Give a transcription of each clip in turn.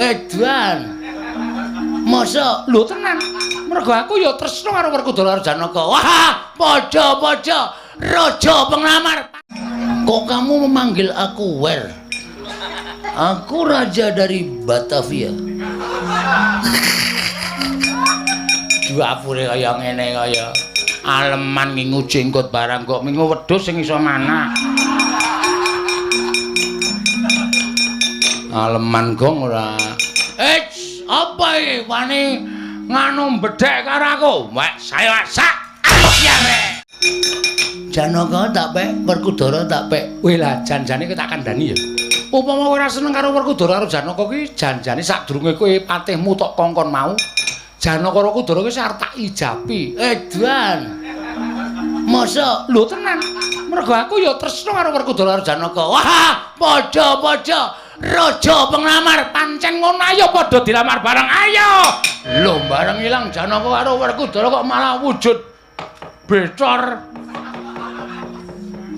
Edan. Masa lho tenan. Mergo aku ya tresna karo Werkudara Janaka. Wah, padha-padha raja penglamar. Kok kamu memanggil aku Wer? Aku raja dari Batavia. Duapure kaya ngene kaya aleman ngingu jenggot barang kok mingu wedhus sing iso manah. Aleman gong ora. Apa iki wani nganu bedhek karo aku? Wek saya sak asyare. Janaka tak pek, Werkudara tak pek. Weh lah janjane kowe tak kandhani ya. Upama kowe ora seneng karo Werkudara karo Janaka kuwi janjane sadurunge kowe patihmu tok kongkon mau. Janaka karo Werkudara kuwi arep tak ijapi. Edan. Masa lho tenan. Mergo aku ya tresna karo Werkudara karo Janaka. Wah, padha-padha raja penglamar pancen ngono ayo padha dilamar bareng ayo. Lho bareng ilang Janaka karo Werkudara kok malah wujud becor.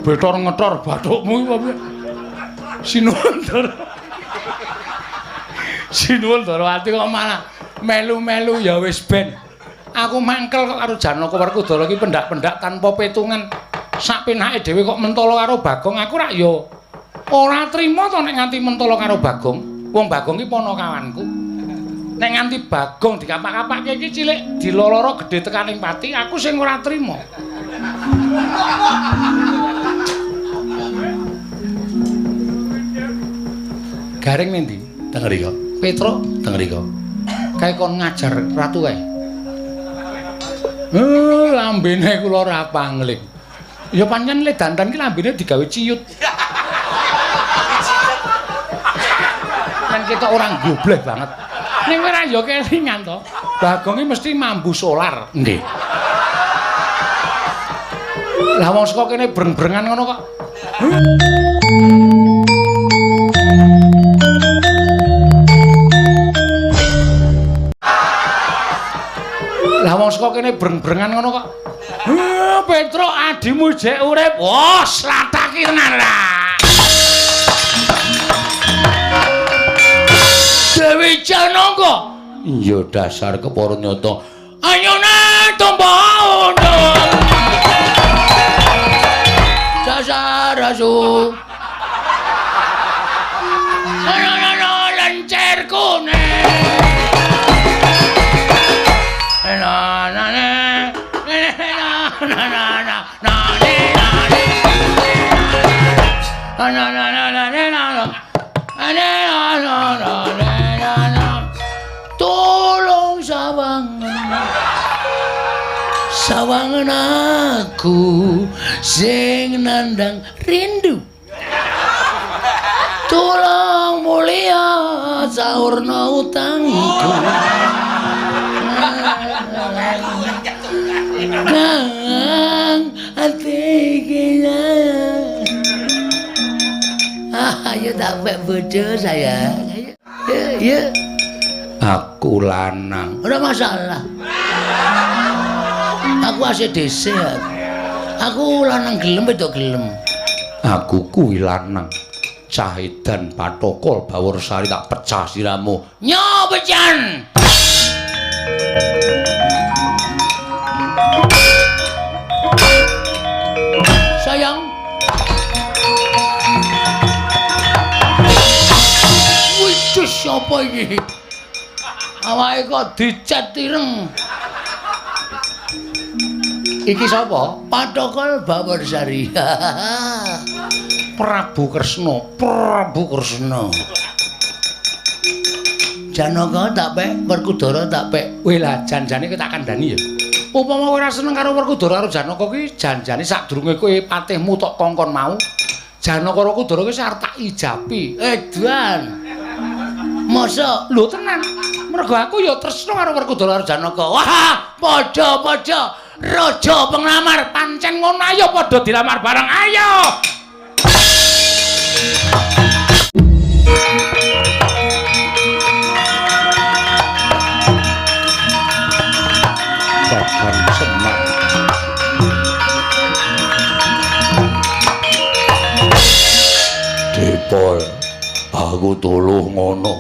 Betor ngetor bathukmu iki piye? Sinuwun Ndara. Sinuwun Ndarawati kok malah melu-melu ya wis ben. Aku mangkel kok karo Janaka Werkudara iki pendak-pendak tanpa petungan. Sak penake dhewe kok mentala karo Bagong, aku rak ya ora trima to nek nganti mentala karo Bagong. Wong Bagong iki ponokawanku. Nek nganti Bagong dikapak-kapakke iki cilik diloloro gedhe tekaning pati, aku sing ora trima. Garing nendi? Teng mriko. Petruk teng mriko. Kae kon ngajar ratu kae. Lambene kula ora pangling. Ya pancen le dandan ki lambene digawe ciyut. Kan ketok orang gobleh banget. Ning kowe ora ya kelingan to. Bagong iki mesti mambu solar. Nggih. Lah wong saka kene breng-brengan ngono kok. Lah wong saka kene breng-brengan ngono kok. Petruk adimu jek urip. Wah, slataki tenan ra. Dewi Janaka. Iya dasar kepara nyata. Ayone tombo undung. Dasar asu. Ana lencer kuning. Tolong sawangan aku sing nandang rindu. Tolong mulia saurna utangku. Kang atiknya. Ayo tak bojo sayang. Ya. Aku lanang. Ora masalah. Aku asih dhisik. Aku lanang gelem wedok gelem. Aku kuwi lanang. Cahedan Patokol Baworsari tak pecah siramu. Nyo pecan. Sayang. Wis sapa iki? Awake kok dicet ireng. Iki sapa? Patokol Baworsari. Prabu Kresna, Prabu Kresna. Janaka tak pek, Werkudara tak pek. Weh lah janjane kowe tak kandhani ya. Upama kowe ora seneng karo Werkudara karo Janaka kuwi janjane sadurunge kowe patihmu tok kongkon mau. Janaka karo Werkudara kuwi arep tak ijapi. Edan. Masa lho tenan. Mergo aku ya tresna karo Werkudara karo Janaka. Wah, padha-padha raja penglamar pancen ngono ayo padha dilamar bareng ayo. Bagan Semar. Depol, aku tuluh ngono.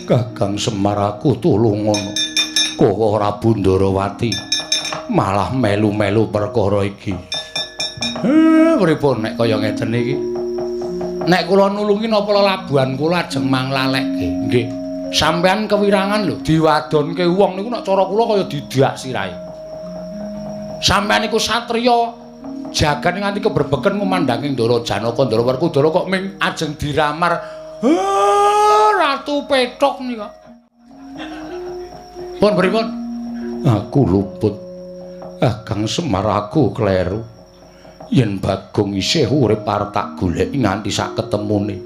Kakang Semar aku tulung ngono. Kok ora Bundarawati malah melu-melu perkara iki. Pripun nek kaya ngeten iki? Nek kula nulungi napa labuhan kula ajeng manglalekke. Nggih. Sampeyan kewirangan lho diwadonke wong niku nek cara kula kaya didak sirahe. Sampeyan iku satriya jagan nganti keberbeken ngumandhangi Ndara Janaka Ndara Werkudara kok ming ajeng diramar Ratu Petruk nika. Pun pripun? Aku luput. Kang Semar aku kleru. Yen Bagong isih urip arep tak goleki nganti sak ketemune.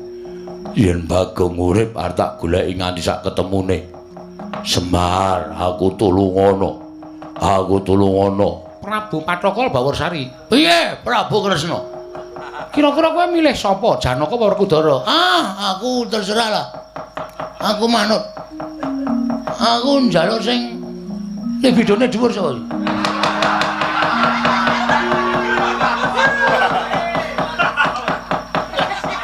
Yen Bagong urip arep tak goleki nganti sak ketemune. Semar, aku tulung ana. Aku tulung ana. Prabu Patrokol Bawarsari. Piye, Prabu Kresna? Kira-kira kowe milih sapa? Janaka apa Werkudara? Aku terserah lah. Aku manut. Aku njaluk sing libidone dhuwur sapa.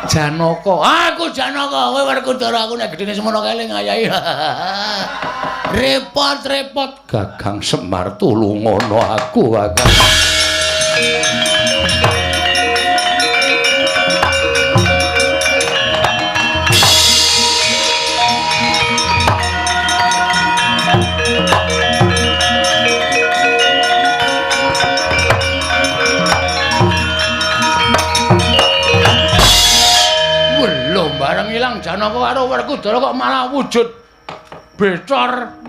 Janaka. Aku Janaka, kowe Werkudara, aku nek gedene semono keling ayahi. Repot-repot. Gagang Semar tulung ngono aku, Kakang. Belum bareng ilang Janaka karo Werkudara kok malah wujud Betor.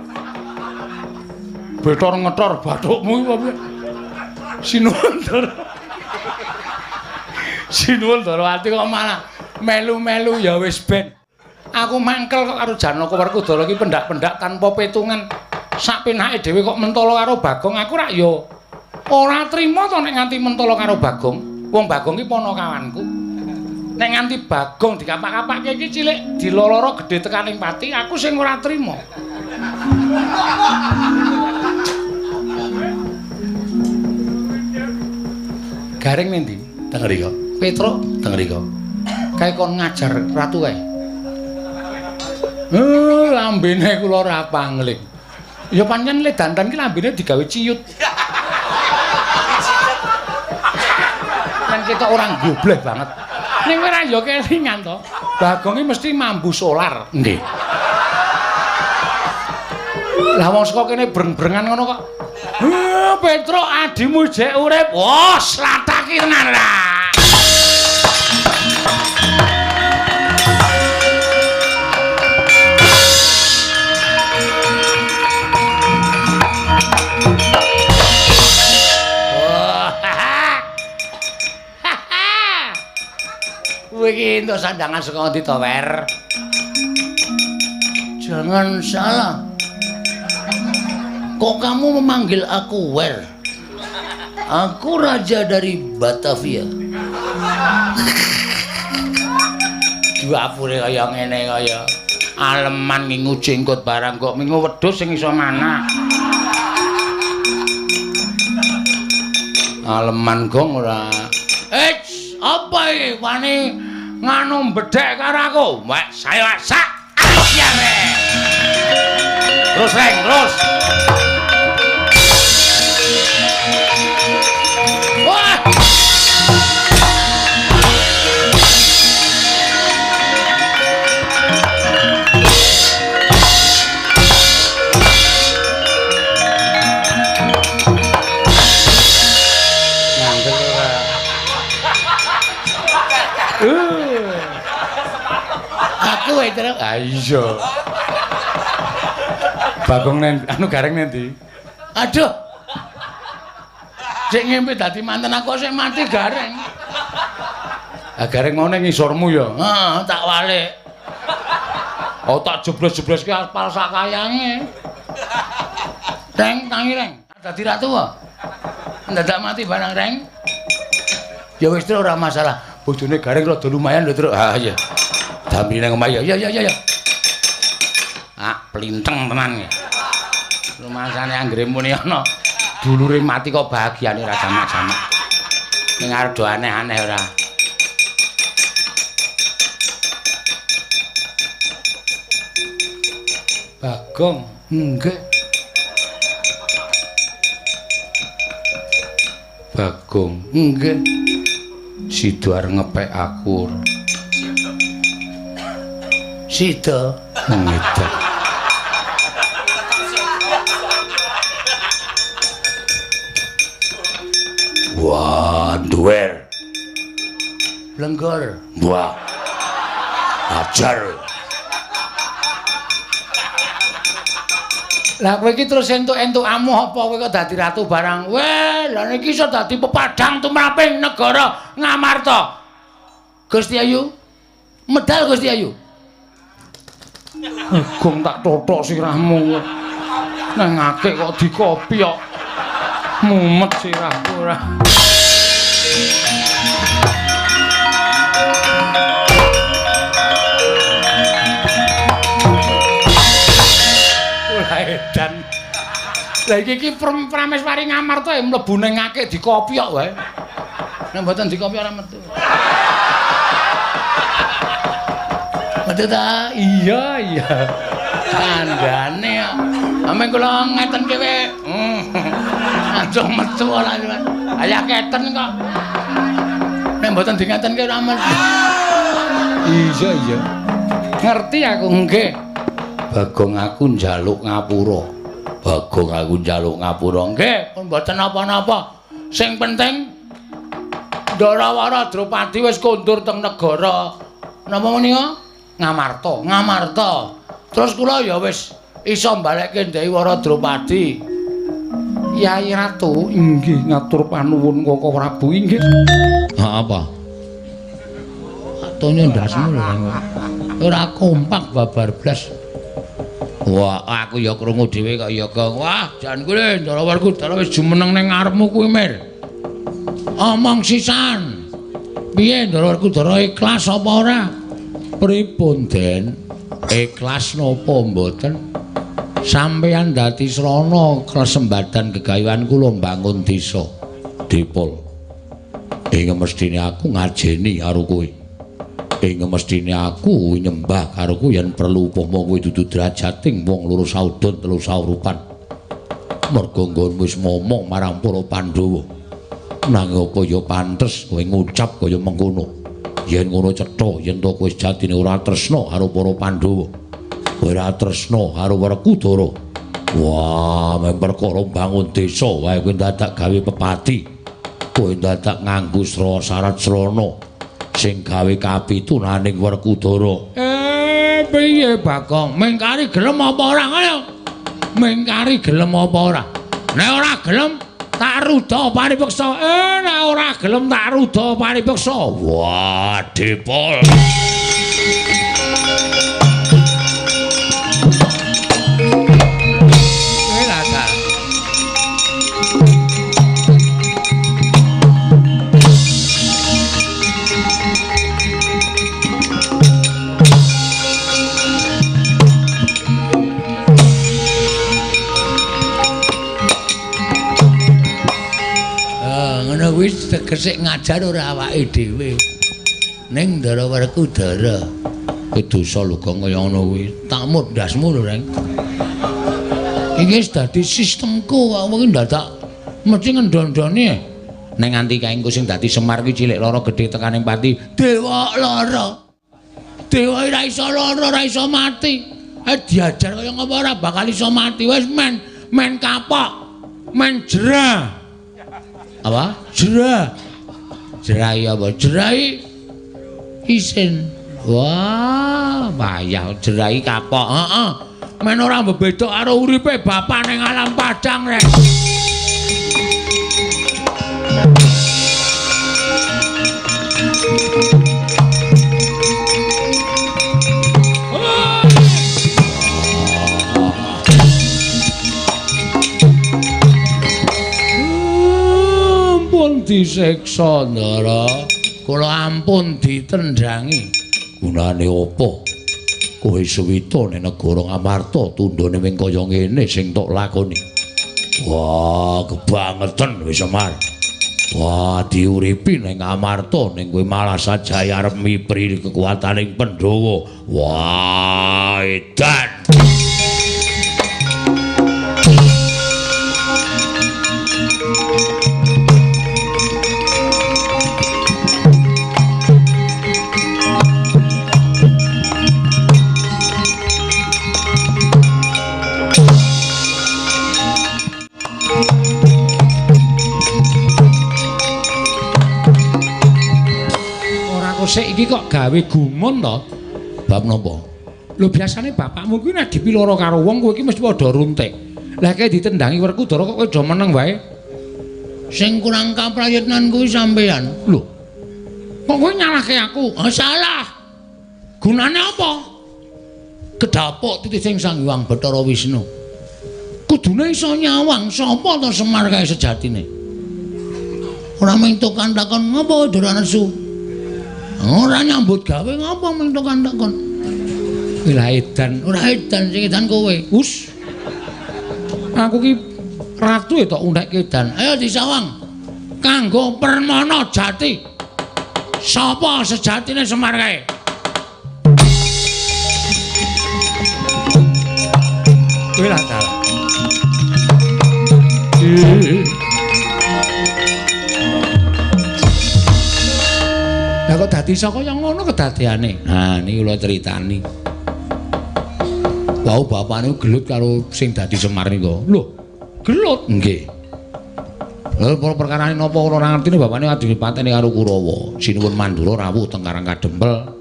Betor ngetor bathukmu iki apa? Sinuwun Ndara. Sinuwun Ndarawati kok malah melu-melu ya wis ben. Aku mangkel kok karo Janaka Werkudara iki pendak-pendak tanpa petungan. Sak penake dhewe kok mentala karo Bagong, aku rak ya ora trima to nek nganti mentala karo Bagong. Wong Bagong iki ponokawanku. Nek nganti Bagong dikapak-kapakke iki cilik diloloro gedhe tekaning pati, aku sing ora trima. Gareng nendi? Teng mriko. Petruk teng mriko. Kae kon ngajar ratu kae. Lambene kula ora pangling. Ya pancen le dandan ki lambene digawe ciyut. Kan kita orang goblek banget. Ning kowe ra ya kelingan to. Bagong iki mesti mambu solar. Nggih. Lah wong saka kene breng-brengan ngono kok. Petruk adimu jek urip. Wos, lataki tenan ra. Kowe iki entuk sandangan saka ndi to, Wer? Jangan salah. Kok kamu memanggil aku Wer? Aku raja dari Batavia. Duapure kaya ngene kaya aleman ngingu jenggot barang kok mingu wedhus sing iso mana. Aleman gong ora. Apa iki wani nganu bedhek karo aku? Wek saya sak. Asyare. Terus reng, terus. Wah. Aku wae terus. Ah iya. Bagong anu gareng nendi? Aduh. Sik ngimpi dadi manten aku sik mati gareng. Ah gareng mau ning ngisormu ya. Heeh, tak walik. Oh tak jeblos-jebloske aspal sak kayange. Reng, tangi reng. Dadi ratu kok. Ndadak mati barang reng. Ya wis ora masalah. Bojone gareng rada lumayan lho, Truk. Ah iya. Dambi nang omah ya. Ya. Plinteng tenan ya. Rumasane anggere muni ana dulure mati kok bahagiane ra jamak-jamak. Ning arep do aneh-aneh ora. Bagong. Nggih. Bagong. Nggih. Sida arep ngepek akur. Sida. Ngedek. Wah, duwer. Lenggor. Wah. Ajar. Lah kowe iki terus entuk-entuk amuh apa kowe kok dadi ratu barang? Weh, lah niki iso dadi pepadang tumraping negara Ngamarta. Gusti Ayu. Medal Gusti Ayu. Gong tak totok sirahmu. Nang akeh kok dikopi kok. Mumet sirahku ora. Edan. Lah iki prameswari Ngamarta mlebu ning akeh dikopi kok wae. Nek mboten dikopi ora metu. Metu ta? Iya. Kandhane kok. Ame kula ngeten kowe. Aja metu ora. Aya keten kok. Nek mboten dingatenke ora metu. Iya. Ngerti aku nggih. Bagong aku njaluk ngapura. Bagong aku njaluk ngapura. Nggih, pun mboten napa-napa. Sing penting Ndarawara Drupadi wis kondur teng negara napa menika? Ngamarta. Terus kula ya wis iso mbalekke Ndaiwara Drupadi. Yai Ratu inggih ngatur panuwun Kaka Prabu inggih. Ha apa? Atonyo ndasmu lho. Ora kompak babar blas. Wah, aku ya krungu dhewe kok ya, Gong. Wah, jan kuwi Ndarawara wis jumeneng ning ngarepmu kuwi, Mir. Omong sisan. Piye Ndarawara ikhlas apa ora? Pripun, Den? Ikhlas napa mboten? Sampeyan dadi srana kesembadan gegawean kula mbangun desa. Dipol. Ing mestine aku ngajeni karo kowe. Ing mestine aku nyembah karo kowe yen perlu upama kowe dudu drajating wong loro saudon telu saurupan. Merga nggonmu wis momong marang para Pandhawa. Nanging apa ya pantes kowe ngucap kaya mengkono. Yen ngono cetha yen to kowe jatine ora tresna karo para Pandhawa. Kowe ora tresna karo Werkudara. Wah, men perkara bangun desa wae kowe dadak gawe pepati. Kowe dadak nganggo syarat srana. Sing gawe kapitunaning Werkudara. Piye Bagong? Mengkari gelem apa ora kaya? Mengkari gelem apa ora? Nek ora gelem tak rudha paripeksa. Nek ora gelem tak rudha paripeksa. Wah, Dipol. Wis tegese ngajar ora awake dhewe. Ning Ndarawara Werkudara. Dosa lho Gong kaya ngono kuwi. Tak mut ndasmu lho, Reng. Iki wis dadi sistemku, aku iki dadak mesti ngendondoni. Ning nganti kae engko sing dadi Semar kuwi cilik lara gedhe tekaning pati. Dewa lara. Dewa ora iso lara, ora iso mati. Diajar kaya ngapa ora bakal iso mati. Wis men kapok. Men jerah. Apa? Jerah. Jerai apa? Jerai isin. Wah, bayah jerai kapok. Heeh. Men ora mbebedok karo uripe bapak ning alam padang rek. Disiksa Ndara, kula ampun ditendhangi. Gunane apa? Kowe suwita ning negara Ngamarta tundhone wing kaya ngene sing tok lakoni. Wah, kebangetan wis Semar. Wah, diuripi ning Ngamarta ning kowe malah sajaya arep mipri kekuataning Pandhawa. Wah, edan. sik iki kok gawe gumun to? Bab napa? Lho biasane bapakmu kuwi nek dipiloro karo wong kowe iki mesti padha runtik. Lah kae ditendangi Werkudara kok kowe do meneng wae. Sing kurang kaprayitnan kuwi sampean. Lho. Kok kowe nyalahke aku? Oh, salah. Gunane apa? Kedapuk titik sing Sang Hyang Bathara Wisnu. Kudune iso nyawang sapa to Semar kae sejatine. Ora mentuk takon ngopo ora nesu. Ora nyambut gawe ngopo mentuk takon. Lah edan, ora edan sing edan kowe. Us. Aku ki ratu tok undheke edan. Ayo disawang. Kanggo Permana Jati. Sapa sejatine Semar kae? Kowe lah ta. Lah kok dadi saka yang ngono kedadeane. Nah, niki kula critani. Wau bapakne gelut karo sing dadi Semar nika. Lho, gelut? Nggih. Lha perkarane napa ora ngertine bapakne ajeng pateni karo Kurawa. Sinuwun mandura rawuh teng Karang Kadempel.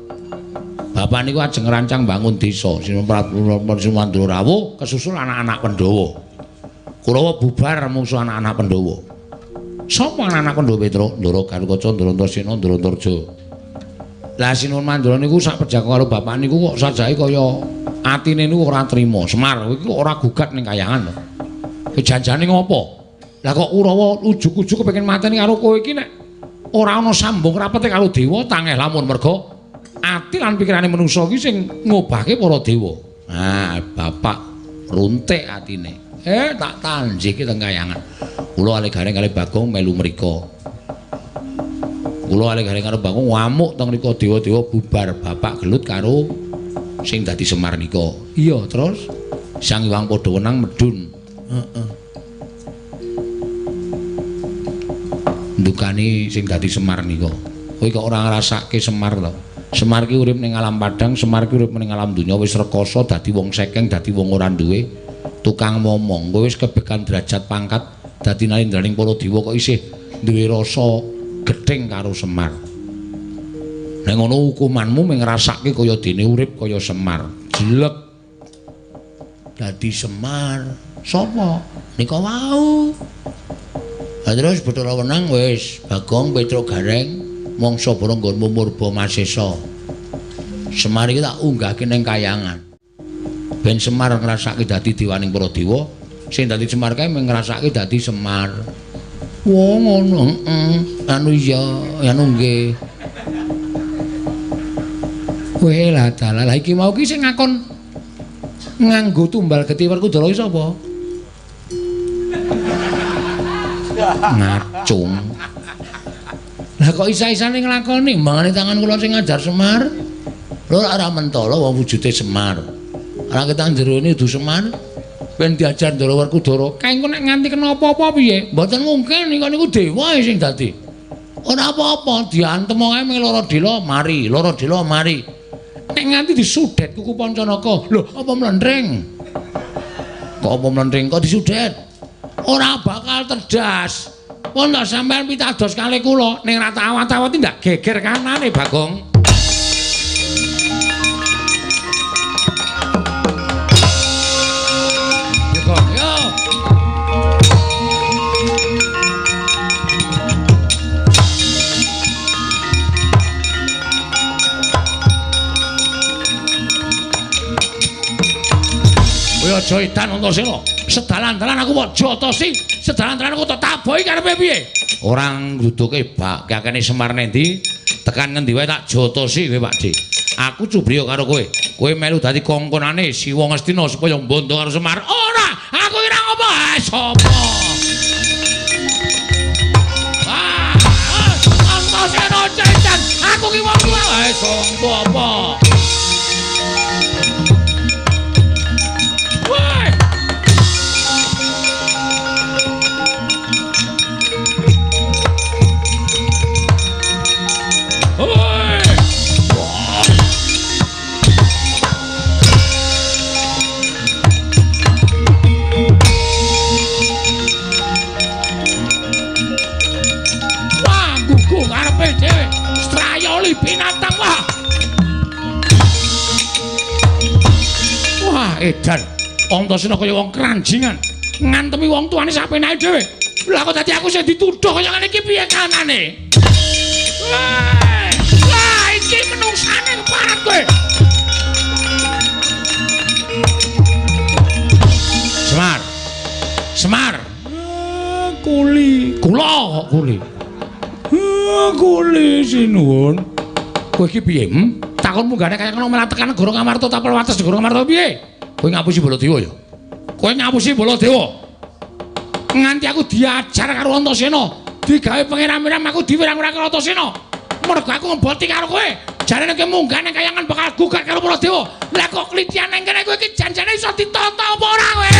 Bapak niku ajeng rancang bangun desa. Sinuwun mandura rawuh kesusul anak-anak Pandhawa. Kurawa bubar musuh anak-anak Pandhawa. Sapa anak-anak Pandhawa Petra? Ndara Garukaca, Ndara Antarsena, Ndara Antarja. Lah Sinuwun Mandura niku sak perjaka karo bapak niku kok sajahe kaya atine niku ora trima. Semar iki ora gugat ning kayangan to. Kejanjane ngopo? Lah kok Kurawa ujug-ujug kepengin mateni karo kowe iki nek ora ana sambung rapete karo dewa tangeh lamun merga ati lan pikirane manungsa iki sing ngobahke para dewa. Nah, bapak runtik atine. Tak tanjike teng kayangan. Kula ale-gareng kali Bagong melu mrika. Kula ale-gareng karo Bagong ngamuk teng mrika dewa-dewa bubar. Bapak gelut karo sing dadi Semar nika. Iya, terus Sang Hyang padha wenang medun. Heeh. Ndukani sing dadi Semar nika. Kowe kok ora ngrasake Semar to? Semar ki urip ning alam padang, Semar ki urip ning alam donya wis rekoso dadi wong sekeng, dadi wong ora duwe tukang momong. Kowe wis kebekan derajat pangkat dadi nalindraning para dewa kok isih duwe rasa gething karo Semar. Nek ngono hukumanmu mung ngrasake kaya dene urip kaya Semar. Jelek. Dadi Semar. Sapa? Nika wau. Lah terus Bathara Wenang wis Bagong Petra Gareng mangsa Brangga Murba Masesa. Semar iki tak unggahke ning kayangan. Ben Semar ngrasake dadi dewaning para dewa, sing dadi Semar kae mung ngrasake dadi Semar. Wong ngono, anu iya, anu nggih. Kowe lah dalah iki mau ki sing ngakon nganggo tumbal geti Werkudara iki sapa? Ngacung. Lah kok isa-isane nglakoni mbangane tangan kula sing ngajar Semar. Lho ora mentala wong wujude Semar. Ora ketang jerone udu Semar. Ben diajar Ndara Werkudara. Kae engko nek nganti kena apa-apa piye? Mboten mungkin niku dewa sing dadi. Ora apa-apa, diantem wae mung lara dela mari, lara dela mari. Nek nganti disudet kuku Pancanaka. Lho, apa mlendring? Kok apa mlendring kok disudet? Ora bakal terdas. Pun tak sampean pitados kalih kula ning ra awat-awati ndak geger kanane Bagong. Yo. Kowe aja edan Antasena. Sedalan-dalan aku kok jotosi, sedalan-dalan aku tak tabohi karepe piye? Ora ngruduke bak kakene Semar nendi, tekan ngendi wae tak jotosi kowe Pakde. Aku cubriya karo kowe. Kowe melu dadi kongkonane Siwa Ngastina supaya mbondo karo Semar. Ora, aku ora ngopo. Sapa? Antasena cecan, aku ki wong tuwa. Sapa apa? Pinata edan. Antasena kaya wong kranjingan. Ngantemi wong tuane sapenake dhewe. Lah kok dadi aku sing dituduh kaya ngene iki piye kanane? Lah iki menungsane keparat kowe. Semar. Kuli. Kula kok kuli. Kuli sinuwun. Kowe iki piye? Takon munggane kaya ngono melah tekan negara Ngamarta tapel wates negara Ngamarta piye? Kowe ngapusi Baladewa ya? Kowe ngapusi Baladewa. Nganti aku diajar karo Antasena, digawe pengiram-iram aku diwirang-wirang karo Antasena. Mergo aku ngeboti karo kowe. Jarene kowe munggane kayangan bakal gugat karo Baladewa. Lah kok klitian nang kene kowe iki janjane iso ditata apa ora kowe?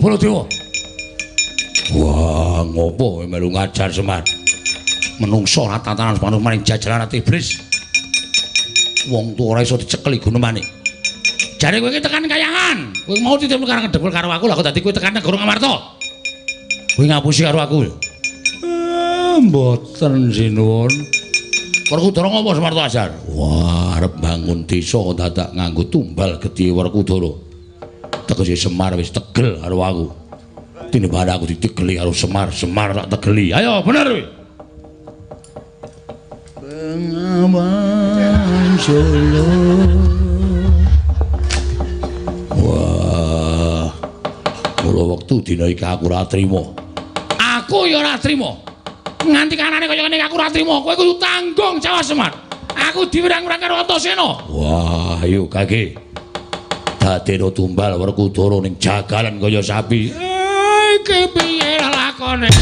Baladewa. Wah, ngopo melu ngajar Semar? Menungso ora tatanan manut maring jajalan ati iblis. Wong tuwa ora iso dicekel iku nemane. Jare kowe iki tekan kayangan. Kowe mau ditemu karo ngedepel karo aku lah kok dadi kowe tekan negara Ngamarta. Kowe ngapusi karo aku lho. Mboten sinuwun. Werkudara ngopo Semarta Ajar? Wah, arep bangun desa dadak nganggo tumbal gedhe Werkudara. Tegese Semar wis tegel karo aku. Tinimbang aku ditegeli karo Semar tak tegeli. Ayo bener kowe. Bengawan Solo. Wah. Mula wektu dina iki aku ora trima. Aku ya ora trima. Nganti kanane kaya ngene aku ora trima. Kowe kudu tanggung jawab Semar. Aku diwirang-wirang karo Antasena. Wah, ayo kage. Dadeno tumbal Werkudara ning jagalan kaya sapi. Iki piye lakone?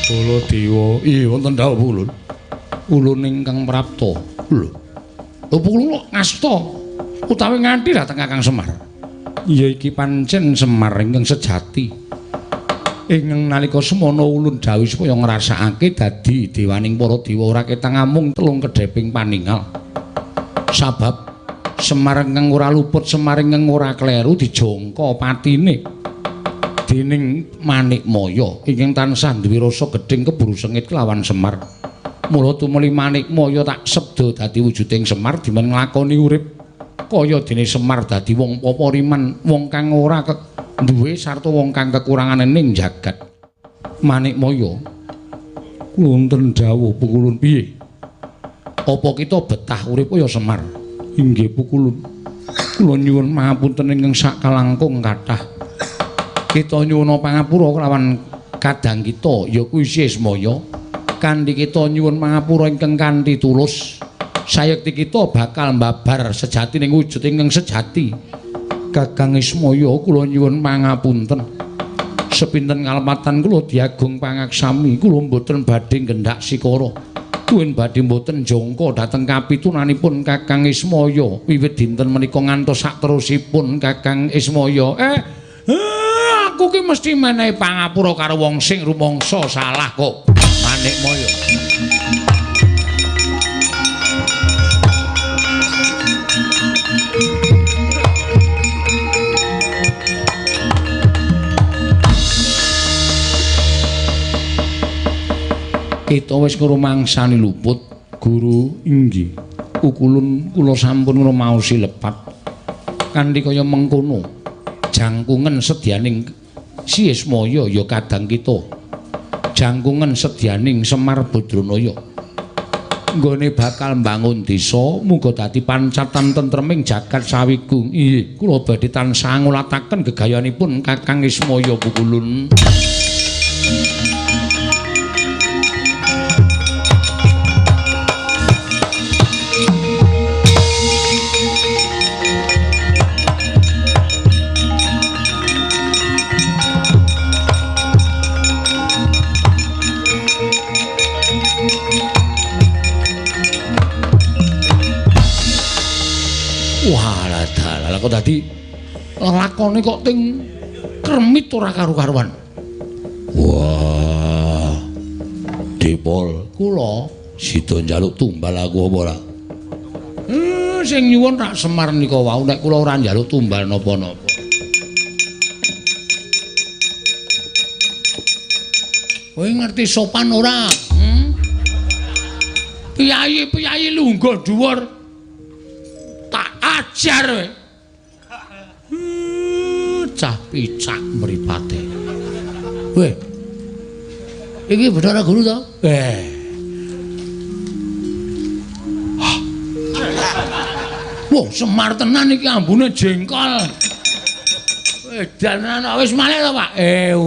Baladewa, iya wonten dawuh ulun. Ulun ingkang prapta. Lho. Lho ulun ngasta utawi nganti dhateng Kakang Semar. Ya iki pancen Semar ingkang sejati. Ingkang nalika semana ulun dawuh supaya ngrasakake dadi dewaning para dewa ora ketang amung telung kedheping paningal. Sabab Semar ingkang ora luput, Semar ingkang ora kleru dijangka patine. Dening Manikmaya ingkang tansah duwe rasa gedhing keburu sengit kelawan Semar. Mula tumuli Manikmaya tak sebda dadi wujuding Semar dimen nglakoni urip kaya dene Semar dadi wong papariman, wong kang ora duwe sarta wong kang kekurangan ning jagat. Manikmaya kula wonten dawuh pukulun piye? Apa kita betah urip kaya Semar? Inggih pukulun. Kula nyuwun pangapunten ingkang sakalangkung kathah. Kita nyuwun pangapura kelawan kadang kita ya kuwi Sismaya. Kanthi kita nyuwun pangapura ingkang kanthi tulus. Sayekti kita bakal mbabar sejati ning wujud ingkang sejati. Kakang Ismaya kula nyuwun pangapunten. Sepinten kalepatan kula diagung pangaksami, kula mboten badhe nggendak sikara. Kuwi badhe mboten jangka dhateng kapitunanipun Kakang Ismaya wiwit dinten menika ngantos sakterusipun Kakang Ismaya. Aku ki mesti menehi pangapura karo wong sing rumangsa salah kok. Manikmaya. Kita wis ngrumangsani luput Guru inggih. Ukulun kula sampun ngrumaosi lepat. Kanthi kaya mengkono, jangkungan sedyaning Siesmaya ya kadang kita. Jangkungan sedyaning Semar Badranaya. Nggone bakal mbangun desa muga dadi pancatan tentreming jagat sawigung. Inggih, kula badhe tansah ngulataken gegayanipun Kakang Ismaya Pukulun. Walah dalah kok dadi lakone kok ting kremit ora karu-karuan. Wah. Dipol, kula sida njaluk tumbal aku apa ora? Sing nyuwun Rak Semar nika wau nek kula ora njaluk tumbal napa-napa. Kowe ngerti sopan ora? Piyayi lungguh dhuwur. Ajar we. Cah picak mripate. Weh. Iki Bathara Guru to? Wah, Semar tenan iki ambune jengkol. Edan ana wis malih to, Pak?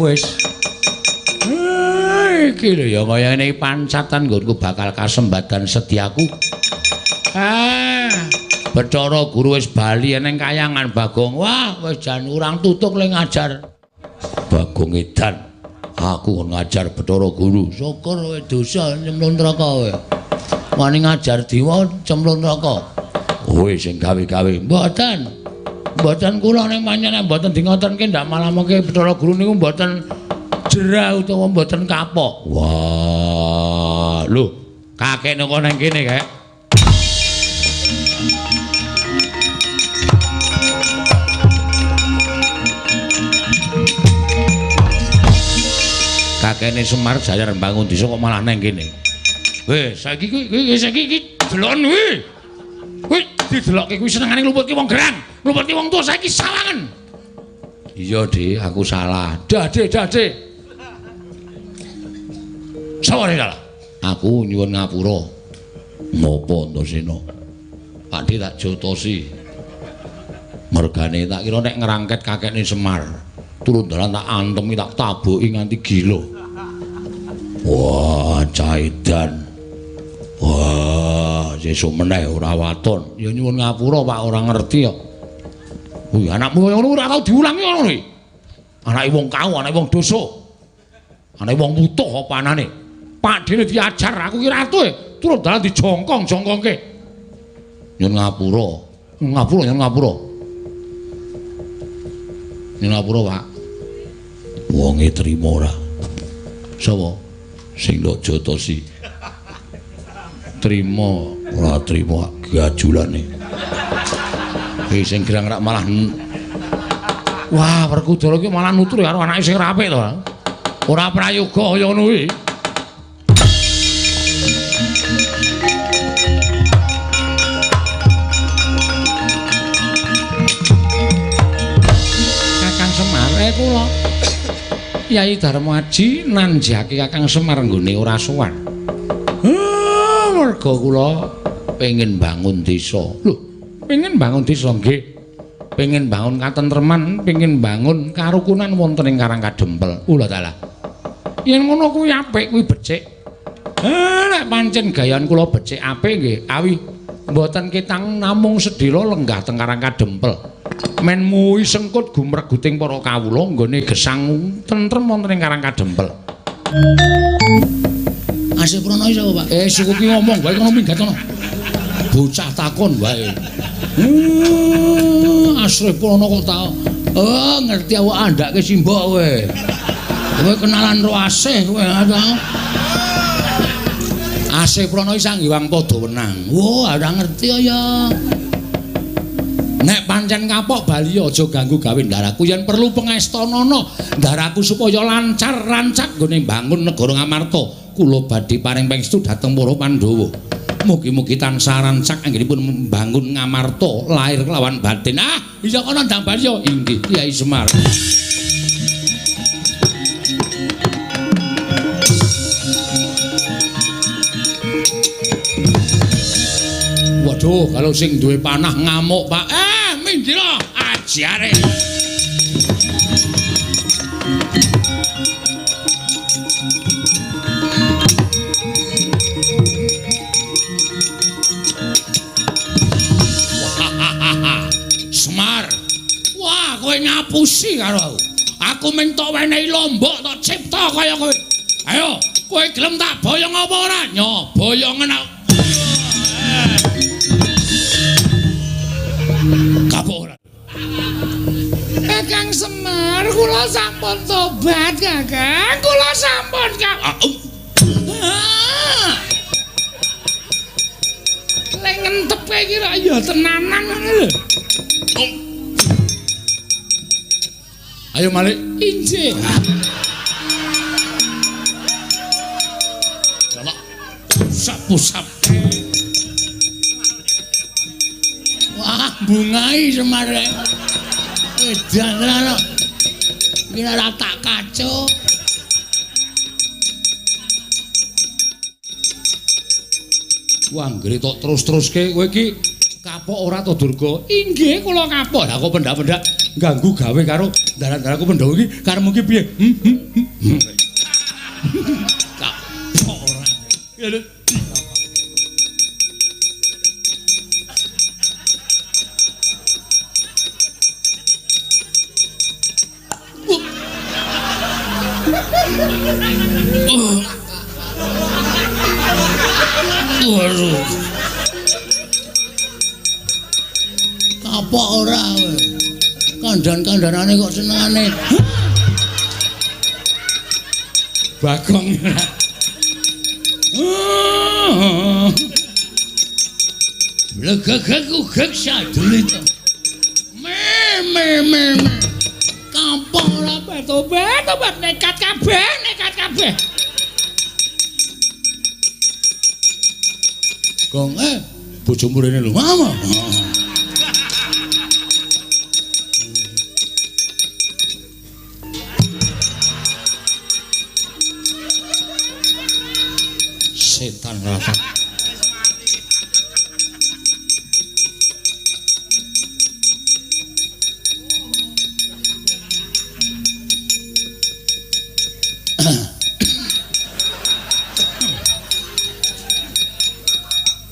Wis. Iki lho ya kaya ngene pancatan nggonku bakal kasembadan sediaku. Bathara Guru wis bali ning kayangan Bagong. Wah, wis jan urang tutuk le ngajar. Bagong edan. Aku ngajar Bathara Guru. Syukur kowe dosa cemplung neraka kowe. Wani ngajar diwa cemplung neraka. Kowe sing gawe-gawe. Mboten kula ning panjenengan mboten dingotenke ndak malamake Bathara Guru niku mboten jerah utawa mboten kapok. Wah, lho, kakek nang kono kene kae. Kakene Semar Jayar mbangun desa kok malah nang kene. Weh, saiki iki delon kuwi. Kuwi didelokke kuwi senengane ngluput ki wong gerang, ngluput ki wong tuwa saiki sawangen. Iya, Dik, aku salah. Dik. Saware salah. Aku nyuwun ngapura. Napa Antasena? Pakde tak jotosi. Mergane tak kira nek ngrangket kakekne Semar. Turun dalan tak antemi tak taboki nganti gila. Wah, caidan. Wah, sesuk meneh ora waton. Ya nyuwun ngapura Pak, ora ngerti kok. Wih, anakmu kaya ngono ora tau diulangi ngono iki. Anake wong kau, anake wong dosa. Anake wong mutuh apa anane? Pakdene diajar aku ki ratu turun dalan dijongkong-jongkongke. Nyuwun ngapura. Nyuwun ngapura, Pak. Wonge trima ora? Sapa? Sing ndok jotosi. Trima, ora trima gajulane. Sing gerang rak malah wah, Werkudara iki malah nutur karo anake sing apik to. Ora prayoga kaya ngono kuwi. Kakang Semar kula Kyai Darmaji nanjake Kakang Semar nggone ora sowan. Merga kula pengin bangun desa. Lho, pengin bangun desa nggih. Pengin bangun katentreman, pengin bangun karukunan wonten ing Karang Kadempel. Ula dalah. Yen ngono kuwi apik, kuwi becik. Nek pancen gayan kula becik apik nggih, awi mboten kitang namung sedhela lenggah teng Karang Kadempel. Men muwi sengkut gumreguting para kawula nggone gesang tentrem wonten ing Karang Kadempel. Asih Prana iki sapa, Pak? Suku ki ngomong wae kono minggat kono. Bocah takon wae. Asih Prana kok tau. Ngerti awak andake simbok kowe. Kowe kenalan ro Asih kowe ta. Asih Prana iki sanggiwang padha wenang. Wah, ora ngerti ya. Nek pancen kapok bali aja ganggu gawe ndaraku yen perlu pangestanana ndaraku supaya lancar rancak nggone bangun negara Ngamarta. kula badhe paring pangestu dhateng para Pandhawa. Mugi-mugi tansah rancak anggenipun membangun ngamarta lahir kelawan batin. Ah, iya kana ndang Barya. Inggih, Kyai Semar. Waduh, kalau sing duwe panah ngamuk, Pak. Minggir ajare. Semar. Wah, kowe ngapusi karo aku. Aku mung tok wenehi lombok tok cipta kaya kowe. Ayo, kowe gelem tak boyong apa ora? Nyo, boyongen aku. Kapok ora. Kakang Semar, kula sampun tobat, Kakang. Kula sampun lek ngentep kae iki ra ya tenanan ngono lho. Ayo Malik. Injih. Delok. Pusap-pusap. Wah, bungai Semar. Edan lho. Kira ra tak kacau. Wah, nggih tok terus-teruske kowe iki kapok ora to Durga? Inggih, kula kapok. Lah kok pendak-pendak ganggu gawe karo dalan-dalanku Pandhawa iki karepmu ki piye? Kapok ora. Ya lho. Waduh. Kapok ora kowe. Kandan-kandanane kok senengane. Bagong ora. Legek-legek sadule to. Me. Kapok ora tobat nekat kabeh. Gong, bojomu rene lho. Mama. Setan rata.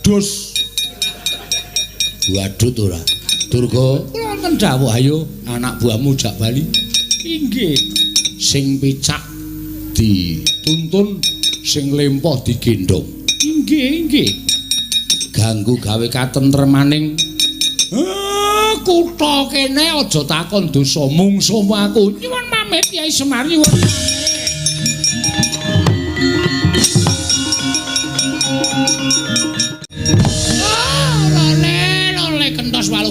Dus. Waduh ora. Durga, kula wonten dawuh ayo anak buahmu jak bali. Inggih. Sing picak dituntun, sing lempoh digendong. Inggih. Ganggu gawe katentremaning kutha kene aja takon dosa mungsuhmu aku. Nyuwun pamit Kyai Semar nyuwun.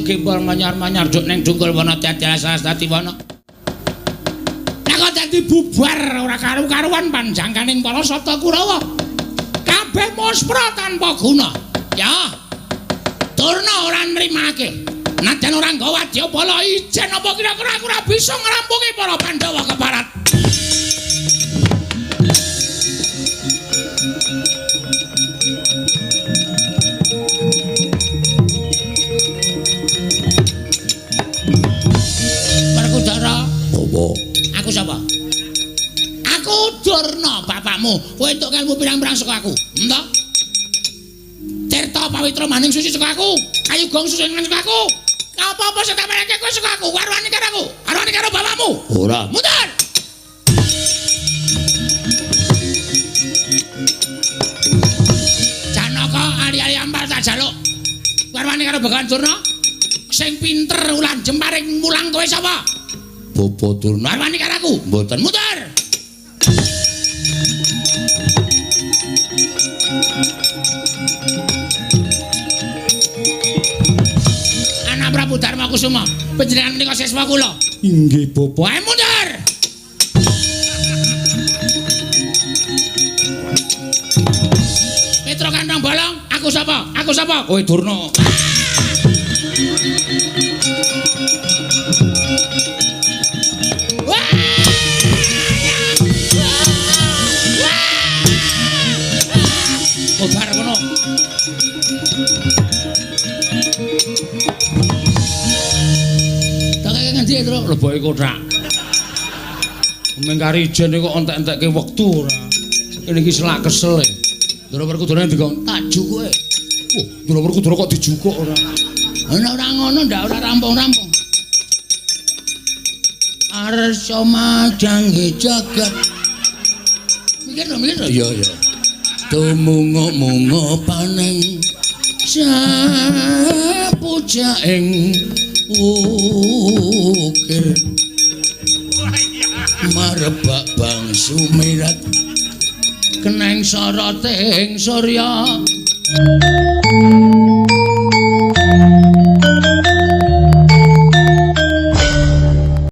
Gembol manyar-manyar juk ning Dungkul Wana Dadal Saraswati Wana. Nek kok dadi bubar ora karu-karuan panjangkaning para Sata Kurawa. Kabeh muspra tanpa guna. Ya. Durna ora nrimake. Najan ora nggawa wadyabala ijen apa kira-kira aku ora bisa ngrampungi para Pandhawa ke barat. Aku sapa? Aku Durna, bapakmu. Kowe entuk ilmu pirang-pirang saka aku. Entuk? Tirta pawitra maning suci saka aku. Kayu gong suci saka aku. Apa-apa sing tak pareke kowe saka aku. Warwani karo aku. Warwani karo bapakmu. Ora. Mundur. Janaka ali-ali ampal tak jaluk. Warwani karo Begawan Durna. Sing pinter ulan jemparing mulang kowe sapa? Bapak Durna. Warwani karo aku. Mboten muter. Anak Prabu Darma Kusuma, panjenengan menika siswa kula. Inggih, Bapak. Ayo muter. sapa? Aku sapa? Kowe Durna. Obar kono. Tak kaya ngendi to leboke kothak. Mengkari ijen kok entek-entekke wektu ora. Kene iki selak kesel e. Ndara Werkudara ndikon tajuk kowe. Wah, Ndara Werkudara kok dijukuk ora. Ana ora ngono ndak ora rampung-rampung. Arsa madangi jagat. Mikir lho. Iya. Tumungo-mungo paneng sapuja ing ukir marebak bang sumirat keneng soroting surya